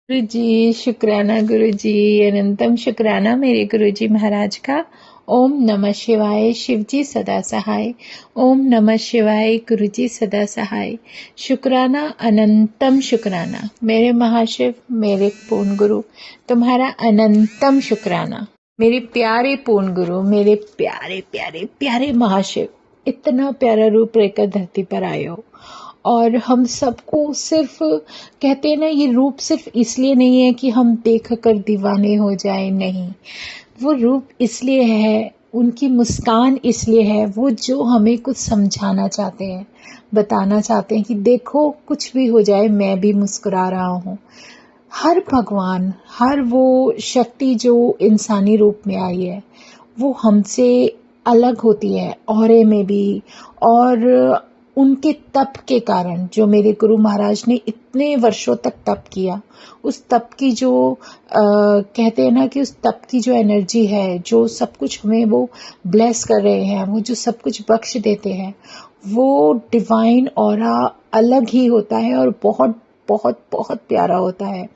गुरु जी शुक्राना, गुरु जी अनंतम शुक्राना मेरे गुरु जी महाराज का। ओम नमः शिवाय, शिव जी सदा सहाय। ओम नमः शिवाय, गुरु जी सदा सहाय। शुक्राना, अनंतम शुक्राना मेरे महाशिव, मेरे पूर्ण गुरु, तुम्हारा अनंतम शुक्राना। मेरे प्यारे पूर्ण गुरु, मेरे प्यारे प्यारे प्यारे महाशिव, इतना प्यारा रूप लेकर धरती पर आए हो। और हम सबको सिर्फ कहते हैं ना, ये रूप सिर्फ इसलिए नहीं है कि हम देख कर दीवाने हो जाए, नहीं। वो रूप इसलिए है, उनकी मुस्कान इसलिए है, वो जो हमें कुछ समझाना चाहते हैं, बताना चाहते हैं कि देखो कुछ भी हो जाए मैं भी मुस्कुरा रहा हूँ। हर भगवान, हर वो शक्ति जो इंसानी रूप में आई है, वो हमसे अलग होती है ऑरे में भी। और उनके तप के कारण, जो मेरे गुरु महाराज ने इतने वर्षों तक तप किया, उस तप की जो कहते हैं ना कि उस तप की जो एनर्जी है, जो सब कुछ हमें वो ब्लेस कर रहे हैं, वो जो सब कुछ बख्श देते हैं, वो डिवाइन ऑरा अलग ही होता है और बहुत बहुत बहुत प्यारा होता है।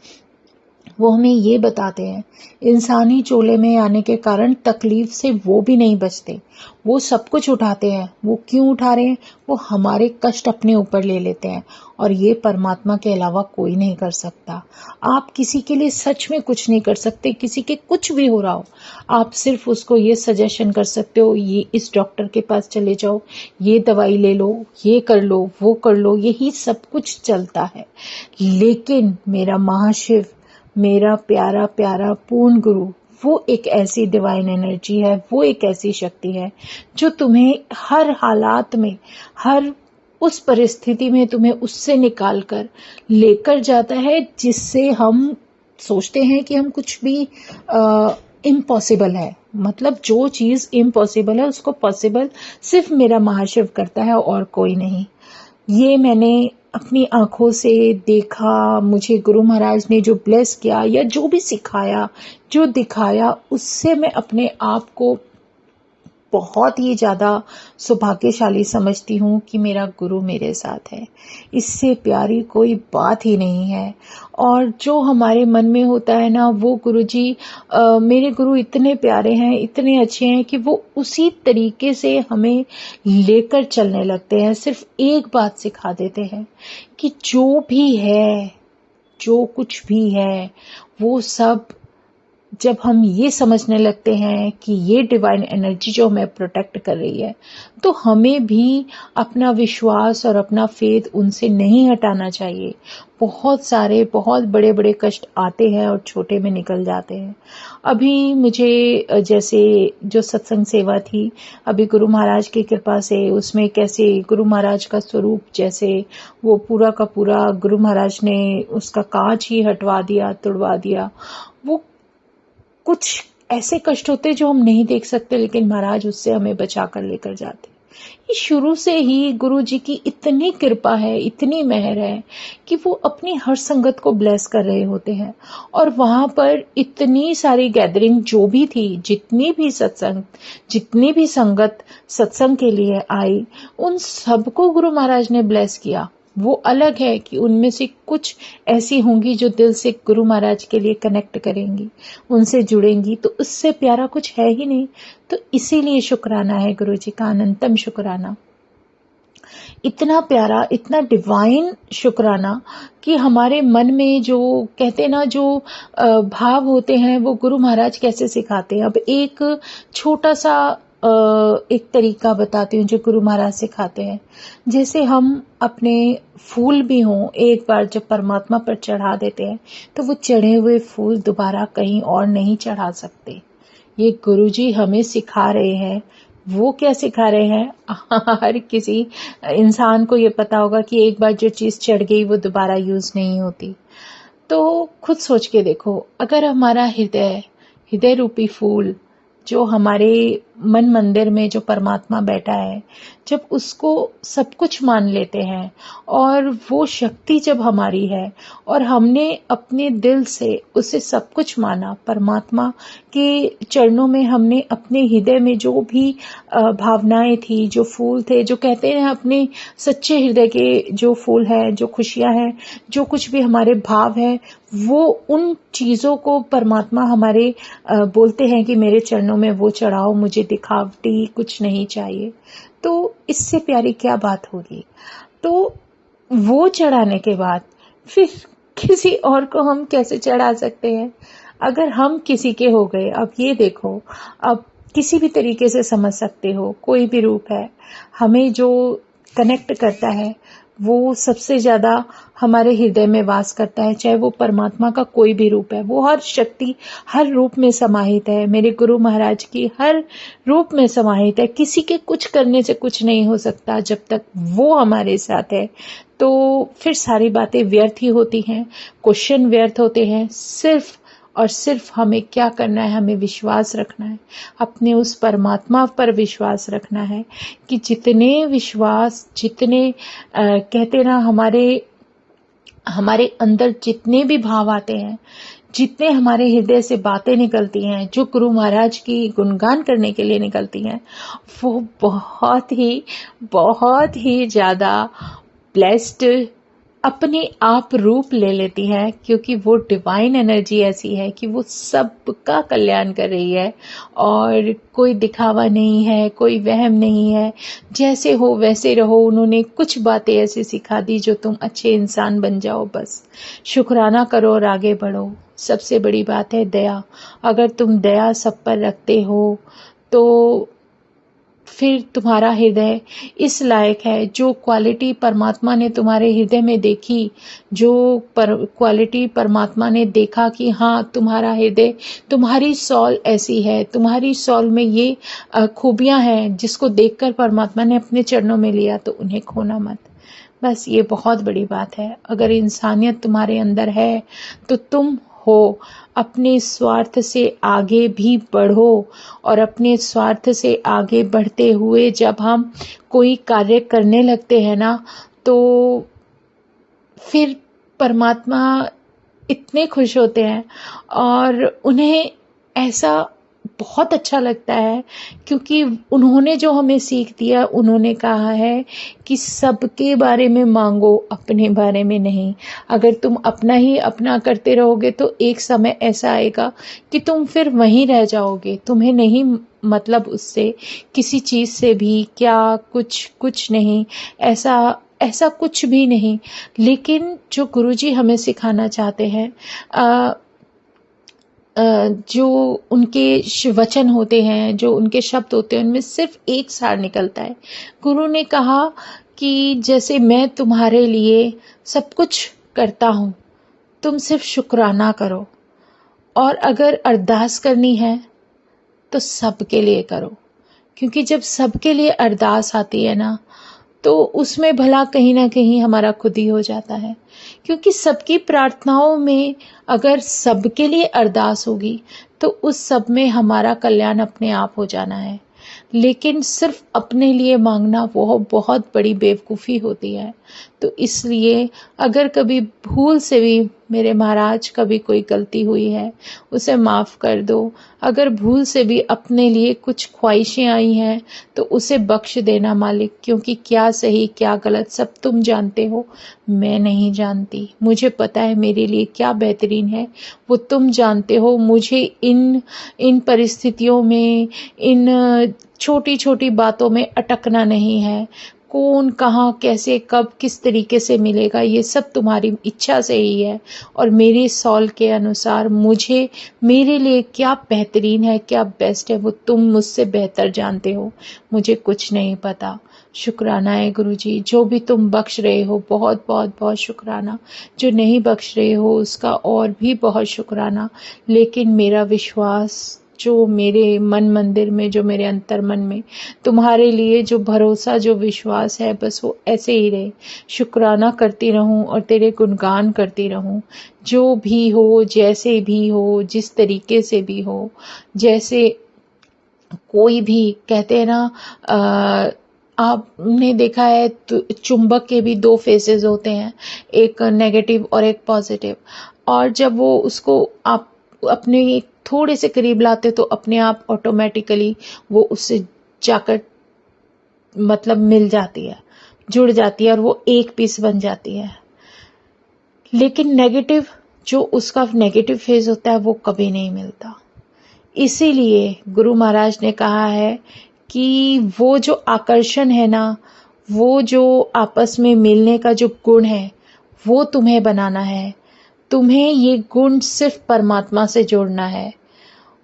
वो हमें ये बताते हैं, इंसानी चोले में आने के कारण तकलीफ से वो भी नहीं बचते, वो सब कुछ उठाते हैं। वो क्यों उठा रहे हैं? वो हमारे कष्ट अपने ऊपर ले लेते हैं, और ये परमात्मा के अलावा कोई नहीं कर सकता। आप किसी के लिए सच में कुछ नहीं कर सकते, किसी के कुछ भी हो रहा हो, आप सिर्फ उसको ये सजेशन कर सकते हो, ये इस डॉक्टर के पास चले जाओ, ये दवाई ले लो, ये कर लो, वो कर लो, यही सब कुछ चलता है। लेकिन मेरा महाशिव, मेरा प्यारा प्यारा पूर्ण गुरु, वो एक ऐसी डिवाइन एनर्जी है, वो एक ऐसी शक्ति है जो तुम्हें हर हालात में, हर उस परिस्थिति में तुम्हें उससे निकाल कर लेकर जाता है जिससे हम सोचते हैं कि हम कुछ भी इम्पॉसिबल है। मतलब जो चीज इम्पॉसिबल है उसको पॉसिबल सिर्फ मेरा महाशिव करता है और कोई नहीं। ये मैंने अपनी आंखों से देखा। मुझे गुरु महाराज ने जो ब्लेस किया या जो भी सिखाया, जो दिखाया, उससे मैं अपने आप को बहुत ही ज्यादा सौभाग्यशाली समझती हूँ कि मेरा गुरु मेरे साथ है। इससे प्यारी कोई बात ही नहीं है। और जो हमारे मन में होता है ना, वो गुरु जी, मेरे गुरु इतने प्यारे हैं, इतने अच्छे हैं कि वो उसी तरीके से हमें लेकर चलने लगते हैं। सिर्फ एक बात सिखा देते हैं कि जो भी है, जो कुछ भी है, वो सब जब हम ये समझने लगते हैं कि ये डिवाइन एनर्जी जो हमें प्रोटेक्ट कर रही है, तो हमें भी अपना विश्वास और अपना फेथ उनसे नहीं हटाना चाहिए। बहुत सारे बहुत बड़े बड़े कष्ट आते हैं और छोटे में निकल जाते हैं। अभी मुझे जैसे जो सत्संग सेवा थी, अभी गुरु महाराज की कृपा से उसमें कैसे गुरु महाराज का स्वरूप, जैसे वो पूरा का पूरा गुरु महाराज ने उसका कांच ही हटवा दिया, तुड़वा दिया। वो कुछ ऐसे कष्ट होते जो हम नहीं देख सकते, लेकिन महाराज उससे हमें बचा कर लेकर जाते। ये शुरू से ही गुरु जी की इतनी कृपा है, इतनी मेहर है कि वो अपनी हर संगत को ब्लेस कर रहे होते हैं। और वहां पर इतनी सारी गैदरिंग जो भी थी, जितनी भी सत्संग, जितनी भी संगत सत्संग के लिए आई, उन सबको गुरु महाराज ने ब्लेस किया। वो अलग है कि उनमें से कुछ ऐसी होंगी जो दिल से गुरु महाराज के लिए कनेक्ट करेंगी, उनसे जुड़ेंगी, तो उससे प्यारा कुछ है ही नहीं। तो इसीलिए शुक्राना है गुरु जी का, अनंतम शुक्राना। इतना प्यारा, इतना डिवाइन शुक्राना कि हमारे मन में जो कहते हैं ना, जो भाव होते हैं, वो गुरु महाराज कैसे सिखाते हैं। अब एक छोटा सा एक तरीका बताती हूँ जो गुरु महाराज सिखाते हैं। जैसे हम अपने फूल भी हों, एक बार जब परमात्मा पर चढ़ा देते हैं, तो वो चढ़े हुए फूल दोबारा कहीं और नहीं चढ़ा सकते। ये गुरुजी हमें सिखा रहे हैं। वो क्या सिखा रहे हैं? हर किसी इंसान को ये पता होगा कि एक बार जो चीज चढ़ गई वो दोबारा यूज नहीं होती। तो खुद सोच के देखो, अगर हमारा हृदय, हृदय रूपी फूल जो हमारे मन मंदिर में जो परमात्मा बैठा है, जब उसको सब कुछ मान लेते हैं और वो शक्ति जब हमारी है और हमने अपने दिल से उसे सब कुछ माना, परमात्मा के चरणों में हमने अपने हृदय में जो भी भावनाएं थी, जो फूल थे, जो कहते हैं अपने सच्चे हृदय के जो फूल है, जो खुशियां हैं, जो कुछ भी हमारे भाव है, वो उन चीजों को परमात्मा हमारे बोलते हैं कि मेरे चरणों में वो चढ़ाओ, मुझे दिखावटी कुछ नहीं चाहिए। तो इससे प्यारी क्या बात होगी। तो वो चढ़ाने के बाद फिर किसी और को हम कैसे चढ़ा सकते हैं। अगर हम किसी के हो गए, अब ये देखो, अब किसी भी तरीके से समझ सकते हो, कोई भी रूप है, हमें जो कनेक्ट करता है वो सबसे ज्यादा हमारे हृदय में वास करता है, चाहे वो परमात्मा का कोई भी रूप है। वो हर शक्ति हर रूप में समाहित है, मेरे गुरु महाराज की हर रूप में समाहित है। किसी के कुछ करने से कुछ नहीं हो सकता जब तक वो हमारे साथ है। तो फिर सारी बातें व्यर्थ ही होती हैं, क्वेश्चन व्यर्थ होते हैं। सिर्फ और सिर्फ हमें क्या करना है, हमें विश्वास रखना है, अपने उस परमात्मा पर विश्वास रखना है कि जितने विश्वास, जितने कहते ना, हमारे अंदर जितने भी भाव आते हैं, जितने हमारे हृदय से बातें निकलती हैं, जो गुरु महाराज की गुणगान करने के लिए निकलती हैं, वो बहुत ही ज्यादा ब्लेस्ड अपने आप रूप ले लेती है, क्योंकि वो डिवाइन एनर्जी ऐसी है कि वो सबका कल्याण कर रही है और कोई दिखावा नहीं है, कोई वहम नहीं है। जैसे हो वैसे रहो। उन्होंने कुछ बातें ऐसी सिखा दी जो तुम अच्छे इंसान बन जाओ, बस शुक्राना करो और आगे बढ़ो। सबसे बड़ी बात है दया। अगर तुम दया सब पर रखते हो तो फिर तुम्हारा हृदय इस लायक है, जो क्वालिटी परमात्मा ने तुम्हारे हृदय में देखी, जो क्वालिटी परमात्मा ने देखा कि हाँ तुम्हारा हृदय, तुम्हारी सॉल ऐसी है, तुम्हारी सॉल में ये खूबियां हैं, जिसको देखकर परमात्मा ने अपने चरणों में लिया, तो उन्हें खोना मत। बस ये बहुत बड़ी बात है। अगर इंसानियत तुम्हारे अंदर है तो तुम हो। अपने स्वार्थ से आगे भी बढ़ो और अपने स्वार्थ से आगे बढ़ते हुए जब हम कोई कार्य करने लगते हैं ना, तो फिर परमात्मा इतने खुश होते हैं और उन्हें ऐसा बहुत अच्छा लगता है, क्योंकि उन्होंने जो हमें सीख दिया, उन्होंने कहा है कि सबके बारे में मांगो, अपने बारे में नहीं। अगर तुम अपना ही अपना करते रहोगे तो एक समय ऐसा आएगा कि तुम फिर वहीं रह जाओगे, तुम्हें नहीं मतलब उससे किसी चीज से भी, क्या कुछ नहीं, ऐसा कुछ भी नहीं। लेकिन जो गुरुजी हमें सिखाना चाहते हैं, जो उनके वचन होते हैं, जो उनके शब्द होते हैं, उनमें सिर्फ एक सार निकलता है। गुरु ने कहा कि जैसे मैं तुम्हारे लिए सब कुछ करता हूं, तुम सिर्फ शुक्राना करो, और अगर अरदास करनी है तो सबके लिए करो। क्योंकि जब सबके लिए अरदास आती है ना, तो उसमें भला कहीं ना कहीं हमारा खुद ही हो जाता है। क्योंकि सबकी प्रार्थनाओं में अगर सबके लिए अरदास होगी तो उस सब में हमारा कल्याण अपने आप हो जाना है। लेकिन सिर्फ अपने लिए मांगना वो बहुत बड़ी बेवकूफ़ी होती है। तो इसलिए अगर कभी भूल से भी मेरे महाराज कभी कोई गलती हुई है, उसे माफ़ कर दो। अगर भूल से भी अपने लिए कुछ ख्वाहिशें आई हैं तो उसे बख्श देना मालिक, क्योंकि क्या सही क्या गलत सब तुम जानते हो, मैं नहीं जानती। मुझे पता है मेरे लिए क्या बेहतरीन है, वो तुम जानते हो। मुझे इन परिस्थितियों में, इन छोटी छोटी बातों में अटकना नहीं है। कौन कहाँ कैसे कब किस तरीके से मिलेगा, ये सब तुम्हारी इच्छा से ही है। और मेरे सॉल के अनुसार मुझे, मेरे लिए क्या बेहतरीन है, क्या बेस्ट है, वो तुम मुझसे बेहतर जानते हो। मुझे कुछ नहीं पता। शुक्राना है गुरुजी, जो भी तुम बख्श रहे हो बहुत बहुत बहुत शुक्राना। जो नहीं बख्श रहे हो उसका और भी बहुत शुक्राना। लेकिन मेरा विश्वास जो मेरे मन मंदिर में, जो मेरे अंतर मन में तुम्हारे लिए जो भरोसा, जो विश्वास है, बस वो ऐसे ही रहे। शुक्राना करती रहूं और तेरे गुणगान करती रहूं। जो भी हो, जैसे भी हो, जिस तरीके से भी हो, जैसे कोई भी कहते हैं ना, आपने देखा है तो चुंबक के भी दो फेसेस होते हैं, एक नेगेटिव और एक पॉजिटिव। और जब वो उसको आप अपने थोड़े से करीब लाते तो अपने आप ऑटोमेटिकली वो उससे जाकर मतलब मिल जाती है, जुड़ जाती है और वो एक पीस बन जाती है। लेकिन नेगेटिव, जो उसका नेगेटिव फेज होता है वो कभी नहीं मिलता। इसीलिए गुरु महाराज ने कहा है कि वो जो आकर्षण है ना, वो जो आपस में मिलने का जो गुण है, वो तुम्हें बनाना है। तुम्हें ये गुण सिर्फ परमात्मा से जोड़ना है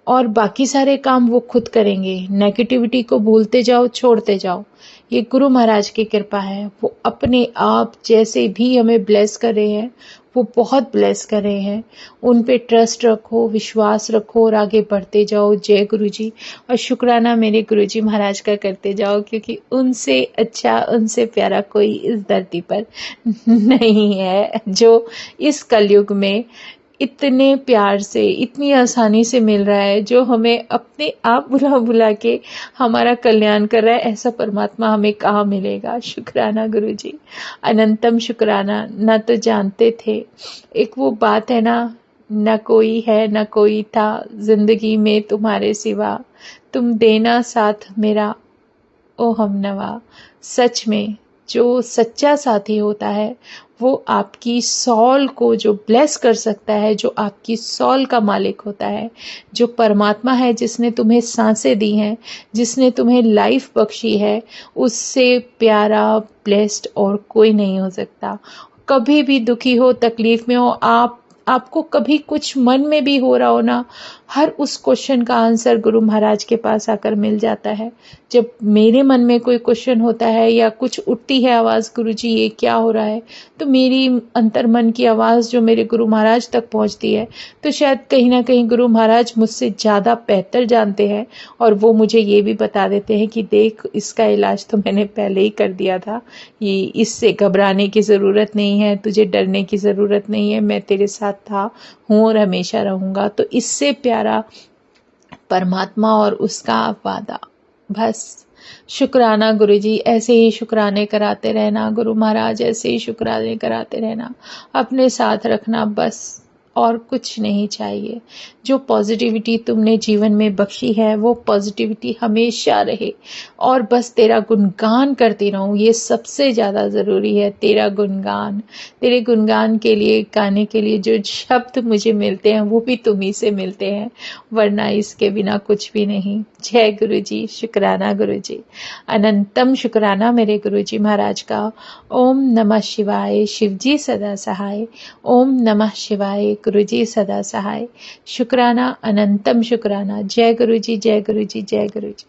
और बाकी सारे काम वो खुद करेंगे। नेगेटिविटी को भूलते जाओ, छोड़ते जाओ। ये गुरु महाराज की कृपा है। वो अपने आप जैसे भी हमें ब्लेस कर रहे हैं, वो बहुत ब्लेस कर रहे हैं। उन पे ट्रस्ट रखो, विश्वास रखो और आगे बढ़ते जाओ। जय गुरु जी। और शुक्राना मेरे गुरु जी महाराज का करते जाओ, क्योंकि उनसे अच्छा, उनसे प्यारा कोई इस धरती पर नहीं है, जो इस कलयुग में इतने प्यार से, इतनी आसानी से मिल रहा है, जो हमें अपने आप बुला बुला के हमारा कल्याण कर रहा है। ऐसा परमात्मा हमें कहाँ मिलेगा। शुक्राना गुरु जी, अनंतम शुक्राना। न तो जानते थे, एक वो बात है ना, न कोई है न कोई था जिंदगी में तुम्हारे सिवा, तुम देना साथ मेरा ओ हमनवा। सच में जो सच्चा साथी होता है वो आपकी सॉल को जो ब्लेस कर सकता है, जो आपकी सॉल का मालिक होता है, जो परमात्मा है जिसने तुम्हें सांसें दी हैं, जिसने तुम्हें लाइफ बख्शी है, उससे प्यारा ब्लेस्ड और कोई नहीं हो सकता। कभी भी दुखी हो, तकलीफ में हो, आपको कभी कुछ मन में भी हो रहा हो ना, हर उस क्वेश्चन का आंसर गुरु महाराज के पास आकर मिल जाता है। जब मेरे मन में कोई क्वेश्चन होता है या कुछ उठती है आवाज़, गुरु जी ये क्या हो रहा है, तो मेरी अंतर मन की आवाज़ जो मेरे गुरु महाराज तक पहुंचती है, तो शायद कहीं ना कहीं गुरु महाराज मुझसे ज़्यादा बेहतर जानते हैं और वो मुझे ये भी बता देते हैं कि देख, इसका इलाज तो मैंने पहले ही कर दिया था, ये इससे घबराने की ज़रूरत नहीं है, तुझे डरने की ज़रूरत नहीं है, मैं तेरे साथ था, हूँ और हमेशा रहूँगा। तो इससे प्यारा परमात्मा और उसका वादा। बस शुक्राना गुरु जी, ऐसे ही शुक्राने कराते रहना, गुरु महाराज ऐसे ही शुक्राने कराते रहना, अपने साथ रखना, बस और कुछ नहीं चाहिए। जो पॉजिटिविटी तुमने जीवन में बख्शी है वो पॉजिटिविटी हमेशा रहे और बस तेरा गुणगान करती रहूं, ये सबसे ज़्यादा ज़रूरी है। तेरा गुणगान, तेरे गुणगान के लिए, गाने के लिए जो शब्द मुझे मिलते हैं वो भी तुम्ही से मिलते हैं, वरना इसके बिना कुछ भी नहीं। जय गुरु जी, शुक्राना गुरु जी, अनंतम शुक्राना मेरे गुरु जी महाराज का। ओम नमः शिवाय, शिव जी सदा सहाय। ओम नमः शिवाय, गुरु जी सदा सहाय। शुक्राना, अनंतम शुक्राना। जय गुरु जी, जय गुरु जी, जय गुरु जी।